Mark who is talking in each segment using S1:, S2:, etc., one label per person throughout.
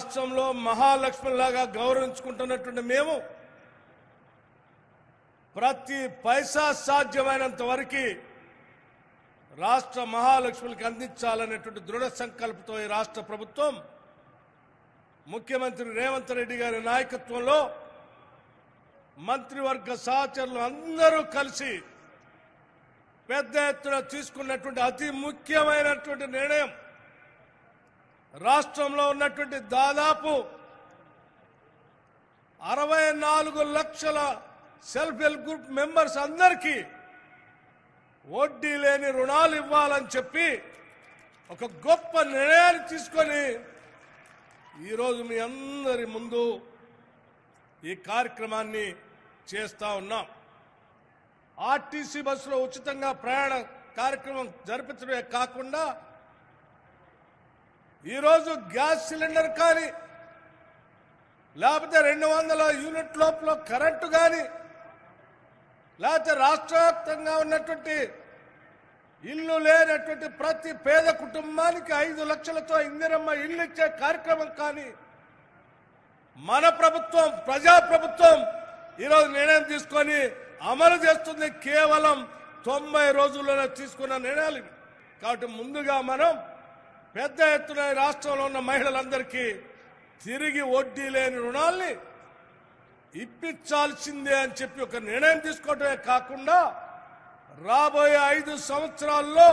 S1: రాష్ట్రంలో మహాలక్ష్మిలాగా గౌరవించుకుంటున్నటువంటి మేము ప్రతి పైసా సాధ్యమైనంత వరకు రాష్ట్ర మహాలక్ష్మికి అందించాలనేటువంటి దృఢ సంకల్పంతో ఈ రాష్ట్ర ప్రభుత్వం ముఖ్యమంత్రి రేవంత్ రెడ్డి గారి నాయకత్వంలో మంత్రివర్గ సహచరులు అందరూ కలిసి పెద్ద ఎత్తున తీసుకున్నటువంటి అతి ముఖ్యమైనటువంటి నిర్ణయం రాష్ట్రంలో ఉన్నటువంటి దాదాపు 64 లక్షల సెల్ఫ్ హెల్ప్ గ్రూప్ మెంబర్స్ అందరికీ వడ్డీ లేని రుణాలు ఇవ్వాలని చెప్పి ఒక గొప్ప నిర్ణయాన్ని తీసుకొని ఈరోజు మీ అందరి ముందు ఈ కార్యక్రమాన్ని చేస్తా ఉన్నాం. ఆర్టీసీ బస్సులో ఉచితంగా ప్రయాణ కార్యక్రమం జరిపించడమే కాకుండా ఈరోజు గ్యాస్ సిలిండర్ కానీ లేకపోతే 200 యూనిట్ లోపల కరెంటు కానీ లేకపోతే రాష్ట్ర వ్యాప్తంగా ఉన్నటువంటి ఇల్లు లేనటువంటి ప్రతి పేద కుటుంబానికి 5 లక్షలతో ఇందిరమ్మ ఇల్లు ఇచ్చే కార్యక్రమం కానీ మన ప్రభుత్వం ప్రజాప్రభుత్వం ఈరోజు నిర్ణయం తీసుకొని అమలు చేస్తుంది. కేవలం 90 రోజుల్లోనే తీసుకున్న నిర్ణయాలు ఇవి. కాబట్టి ముందుగా మనం పెద్ద ఎత్తున రాష్ట్రంలో ఉన్న మహిళలందరికీ తిరిగి వడ్డీ లేని రుణాల్ని ఇప్పించాల్సిందే అని చెప్పి ఒక నిర్ణయం తీసుకోవడమే కాకుండా రాబోయే 5 సంవత్సరాల్లో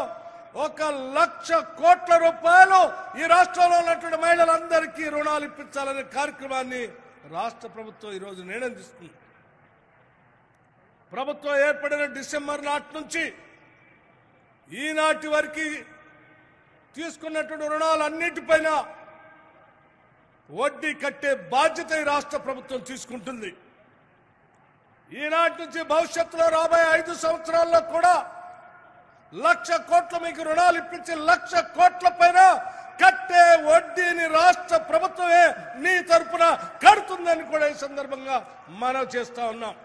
S1: 1,00,000 కోట్ల రూపాయలు ఈ రాష్ట్రంలో ఉన్నటువంటి మహిళలందరికీ రుణాలు ఇప్పించాలనే కార్యక్రమాన్ని రాష్ట్ర ప్రభుత్వం ఈరోజు నిర్ణయం తీసుకుంది. ప్రభుత్వం ఏర్పడిన డిసెంబర్ నాటి నుంచి ఈనాటి వరకు తీసుకున్నటువంటి రుణాలన్నిటిపైన వడ్డీ కట్టే బాధ్యత ఈ రాష్ట్ర ప్రభుత్వం తీసుకుంటుంది. ఈనాటి నుంచి భవిష్యత్తులో రాబోయే 5 సంవత్సరాల్లో కూడా 1,00,000 కోట్ల మీకు రుణాలు ఇప్పించి 1,00,000 కోట్ల పైన కట్టే వడ్డీని రాష్ట్ర ప్రభుత్వమే నీ తరపున కడుతుందని కూడా ఈ సందర్భంగా మనం చేస్తా ఉన్నాం.